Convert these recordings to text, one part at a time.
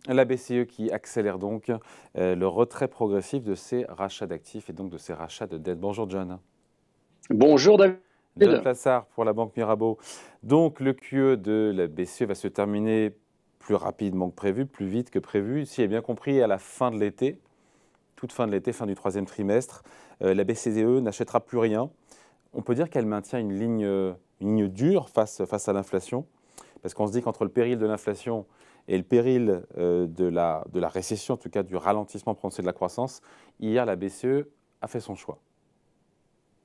La BCE qui accélère donc le retrait progressif de ses rachats d'actifs et donc de ses rachats de dettes. Bonjour John. Bonjour John David. Plassard pour la Banque Mirabeau. Donc le QE de la BCE va se terminer plus rapidement que prévu, plus vite que prévu. Si j'ai bien compris, à la fin de l'été, toute fin de l'été, fin du troisième trimestre, la BCE n'achètera plus rien. On peut dire qu'elle maintient une ligne dure face à l'inflation, parce qu'on se dit qu'entre le péril de l'inflation et le péril de la récession, en tout cas du ralentissement prononcé de la croissance, hier la BCE a fait son choix.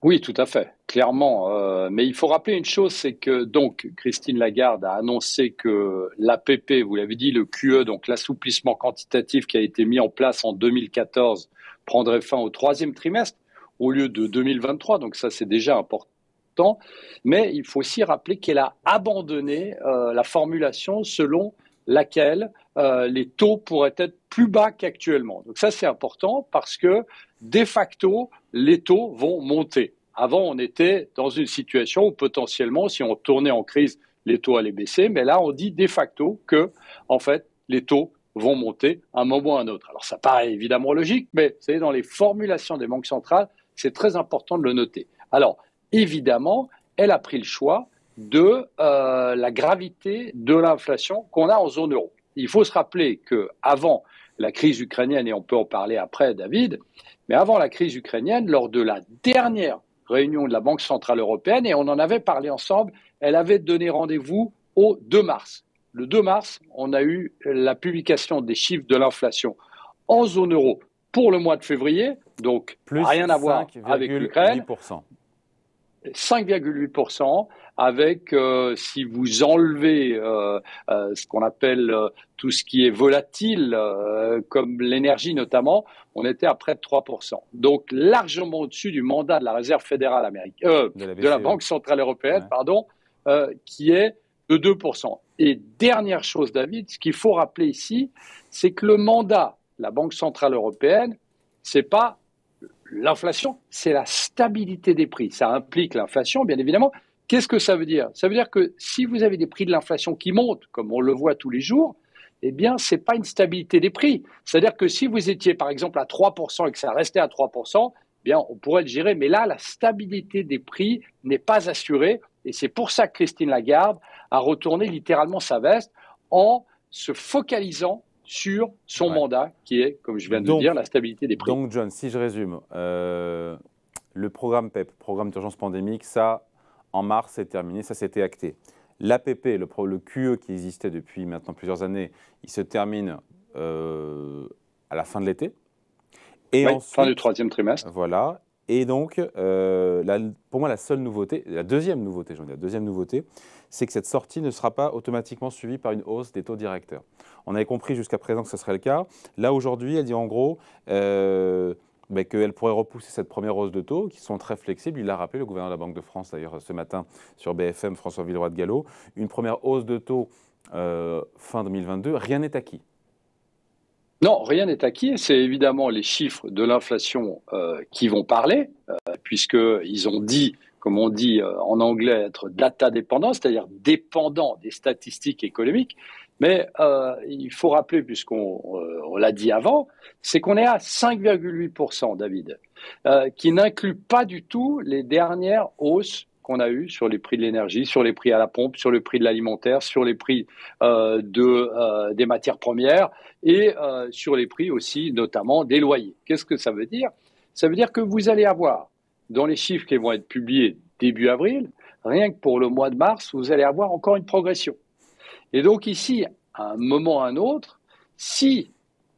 Oui, tout à fait, clairement. Mais il faut rappeler une chose, c'est que donc Christine Lagarde a annoncé que l'APP, vous l'avez dit, le QE, donc l'assouplissement quantitatif qui a été mis en place en 2014, prendrait fin au troisième trimestre au lieu de 2023. Donc ça, c'est déjà important. Mais il faut aussi rappeler qu'elle a abandonné la formulation selon laquelle les taux pourraient être plus bas qu'actuellement. Donc ça, c'est important parce que de facto, les taux vont monter. Avant, on était dans une situation où potentiellement, si on tournait en crise, les taux allaient baisser. Mais là, on dit de facto que, en fait, les taux vont monter à un moment ou à un autre. Alors, ça paraît évidemment logique, mais vous savez, dans les formulations des banques centrales, c'est très important de le noter. Alors, évidemment, elle a pris le choix de la gravité de l'inflation qu'on a en zone euro. Il faut se rappeler qu'avant la crise ukrainienne, et on peut en parler après, David, mais avant la crise ukrainienne, lors de la dernière réunion de la Banque centrale européenne, et on en avait parlé ensemble, elle avait donné rendez-vous au 2 mars. Le 2 mars, on a eu la publication des chiffres de l'inflation en zone euro pour le mois de février, donc Plus rien à voir avec l'Ukraine, 5,8%. 5,8% avec, si vous enlevez ce qu'on appelle tout ce qui est volatile, comme l'énergie notamment, on était à près de 3%. Donc largement au-dessus du mandat de la Réserve fédérale américaine, De la de la BCE. Banque centrale européenne, Ouais. pardon, qui est de 2%. Et dernière chose, David, ce qu'il faut rappeler ici, c'est que le mandat de la Banque centrale européenne, c'est pas l'inflation, c'est la stabilité des prix. Ça implique l'inflation, bien évidemment. Qu'est-ce que ça veut dire? Ça veut dire que si vous avez des prix de l'inflation qui montent, comme on le voit tous les jours, eh bien, ce n'est pas une stabilité des prix. C'est-à-dire que si vous étiez, par exemple, à 3% et que ça restait à 3%, eh bien, on pourrait le gérer. Mais là, la stabilité des prix n'est pas assurée. Et c'est pour ça que Christine Lagarde a retourné littéralement sa veste en se focalisant sur son Ouais. mandat, qui est, comme je viens de le dire, Donc, la stabilité des prix. donc, John, si je résume, le programme PEP, programme d'urgence pandémique, ça, en mars, c'est terminé, ça s'était acté. L'APP, le QE qui existait depuis maintenant plusieurs années, il se termine à la fin de l'été. Et Oui, fin du ensuite, troisième trimestre. voilà. Et donc, pour moi, la seule nouveauté, la deuxième nouveauté, c'est que cette sortie ne sera pas automatiquement suivie par une hausse des taux directeurs. On avait compris jusqu'à présent que ce serait le cas. Là, aujourd'hui, elle dit en gros qu'elle pourrait repousser cette première hausse de taux, qui sont très flexibles. Il l'a rappelé, le gouverneur de la Banque de France, d'ailleurs, ce matin, sur BFM, François Villeroy de Galhau. Une première hausse de taux fin 2022, rien n'est acquis. Non, rien n'est acquis. C'est évidemment les chiffres de l'inflation qui vont parler, puisqu'ils ont dit, comme on dit en anglais, être data dépendants, c'est-à-dire dépendants des statistiques économiques. Mais il faut rappeler, puisqu'on l'a dit avant, c'est qu'on est à 5,8%, David, qui n'inclut pas du tout les dernières hausses qu'on a eues sur les prix de l'énergie, sur les prix à la pompe, sur le prix de l'alimentaire, sur les prix des matières premières et sur les prix aussi, notamment des loyers. Qu'est-ce que ça veut dire? Ça veut dire que vous allez avoir, dans les chiffres qui vont être publiés début avril, rien que pour le mois de mars, vous allez avoir encore une progression. Et donc ici, à un moment ou à un autre, si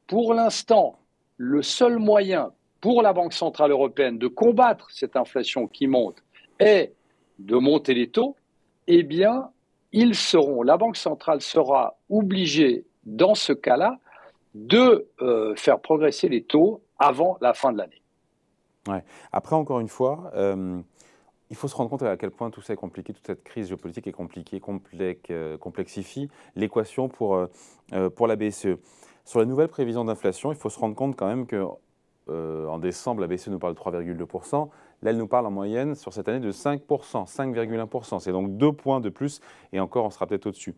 pour l'instant, le seul moyen pour la Banque centrale européenne de combattre cette inflation qui monte est de monter les taux, eh bien, la Banque centrale sera obligée, dans ce cas-là, de faire progresser les taux avant la fin de l'année. Ouais. Après, encore une fois, il faut se rendre compte à quel point tout ça est compliqué, toute cette crise géopolitique est compliquée, complexifie l'équation pour la BCE. Sur la nouvelle prévision d'inflation, il faut se rendre compte quand même qu'en décembre, la BCE nous parle de 3,2%. Là, elle nous parle en moyenne sur cette année de 5%, 5,1%. C'est donc 2 points de plus et encore, on sera peut-être au-dessus.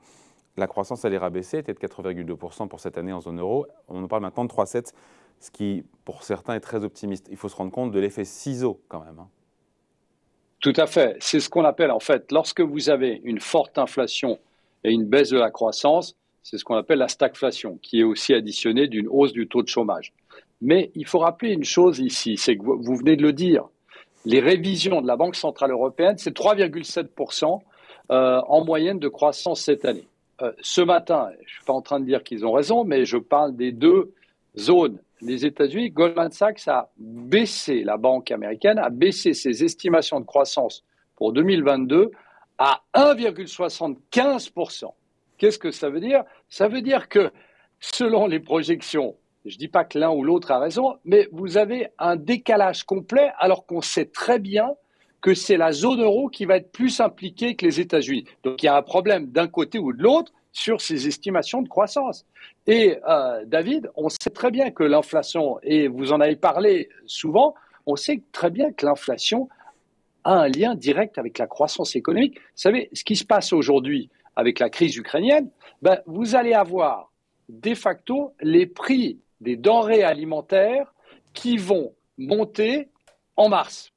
la croissance allait rabaisser, était de 4,2% pour cette année en zone euro. On en parle maintenant de 3,7%, ce qui, pour certains, est très optimiste. Il faut se rendre compte de l'effet ciseau quand même. Tout à fait. C'est ce qu'on appelle, en fait, lorsque vous avez une forte inflation et une baisse de la croissance, c'est ce qu'on appelle la stagflation, qui est aussi additionnée d'une hausse du taux de chômage. Mais il faut rappeler une chose ici, c'est que vous venez de le dire, les révisions de la Banque centrale européenne, c'est 3,7% en moyenne de croissance cette année. Ce matin, je ne suis pas en train de dire qu'ils ont raison, mais je parle des deux zones. Les États-Unis, Goldman Sachs a baissé, la banque américaine a baissé ses estimations de croissance pour 2022 à 1,75%. Qu'est-ce que ça veut dire? Ça veut dire que selon les projections, je ne dis pas que l'un ou l'autre a raison, mais vous avez un décalage complet alors qu'on sait très bien que c'est la zone euro qui va être plus impliquée que les États-Unis. Donc il y a un problème d'un côté ou de l'autre sur ces estimations de croissance. Et David, on sait très bien que l'inflation, et vous en avez parlé souvent, on sait très bien que l'inflation a un lien direct avec la croissance économique. Vous savez, ce qui se passe aujourd'hui avec la crise ukrainienne, vous allez avoir de facto les prix des denrées alimentaires qui vont monter en mars.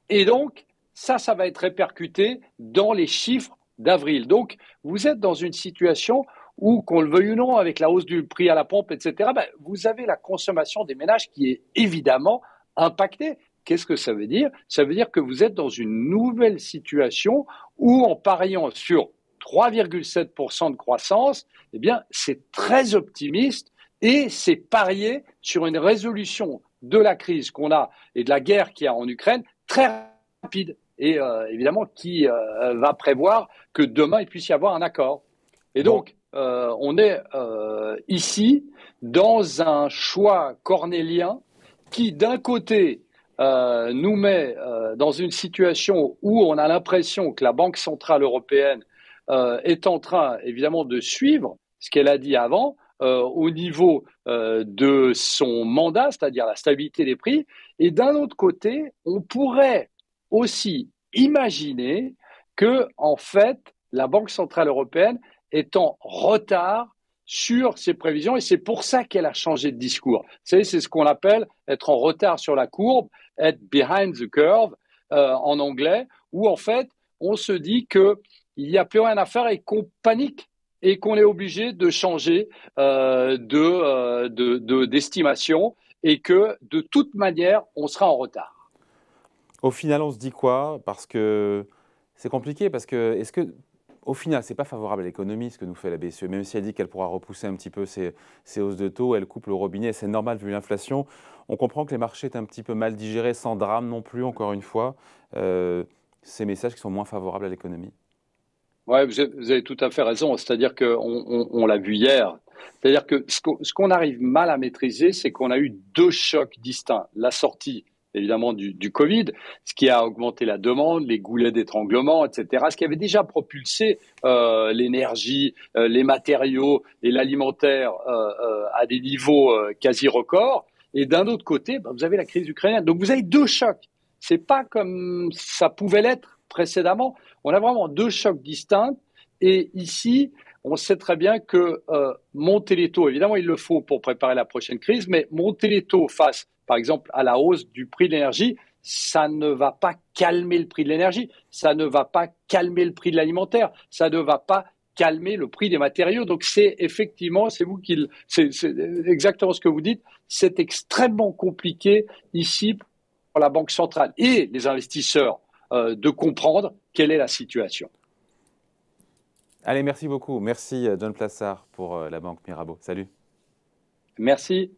Et donc, ça va être répercuté dans les chiffres d'avril. Donc, vous êtes dans une situation où, qu'on le veuille ou non, avec la hausse du prix à la pompe, etc., vous avez la consommation des ménages qui est évidemment impactée. Qu'est-ce que ça veut dire? Ça veut dire que vous êtes dans une nouvelle situation où, en pariant sur 3,7% de croissance, eh bien, c'est très optimiste et c'est parier sur une résolution de la crise qu'on a et de la guerre qu'il y a en Ukraine très rapide et évidemment qui va prévoir que demain il puisse y avoir un accord. Et donc, on est ici dans un choix cornélien qui, d'un côté, nous met dans une situation où on a l'impression que la Banque centrale européenne est en train, évidemment, de suivre ce qu'elle a dit avant au niveau de son mandat, c'est-à-dire la stabilité des prix. Et d'un autre côté, on pourrait aussi imaginer que, en fait, la Banque centrale européenne est en retard sur ses prévisions et c'est pour ça qu'elle a changé de discours. Vous savez, c'est ce qu'on appelle être en retard sur la courbe, être behind the curve en anglais, où en fait, on se dit qu'il n'y a plus rien à faire et qu'on panique et qu'on est obligé de changer d'estimation et que de toute manière, on sera en retard. Au final, on se dit quoi? Parce que c'est compliqué, parce que est-ce que, au final, c'est pas favorable à l'économie ce que nous fait la BCE, même si elle dit qu'elle pourra repousser un petit peu ses hausses de taux, elle coupe le robinet, c'est normal vu l'inflation. On comprend que les marchés sont un petit peu mal digérés, sans drame non plus, encore une fois. Ces messages qui sont moins favorables à l'économie. Oui, vous avez tout à fait raison. C'est-à-dire qu'on l'a vu hier. C'est-à-dire que ce qu'on arrive mal à maîtriser, c'est qu'on a eu deux chocs distincts. La sortie, évidemment, du Covid, ce qui a augmenté la demande, les goulets d'étranglement, etc., ce qui avait déjà propulsé l'énergie, les matériaux et l'alimentaire à des niveaux quasi records. Et d'un autre côté, vous avez la crise ukrainienne. Donc vous avez deux chocs. C'est pas comme ça pouvait l'être précédemment. On a vraiment deux chocs distincts. Et ici, on sait très bien que monter les taux, évidemment, il le faut pour préparer la prochaine crise, mais monter les taux face, par exemple, à la hausse du prix de l'énergie, ça ne va pas calmer le prix de l'énergie, ça ne va pas calmer le prix de l'alimentaire, ça ne va pas calmer le prix des matériaux. Donc c'est effectivement, c'est exactement ce que vous dites, c'est extrêmement compliqué ici pour la Banque centrale et les investisseurs de comprendre quelle est la situation. Allez, merci beaucoup. Merci John Plassard pour la Banque Mirabeau. Salut. Merci.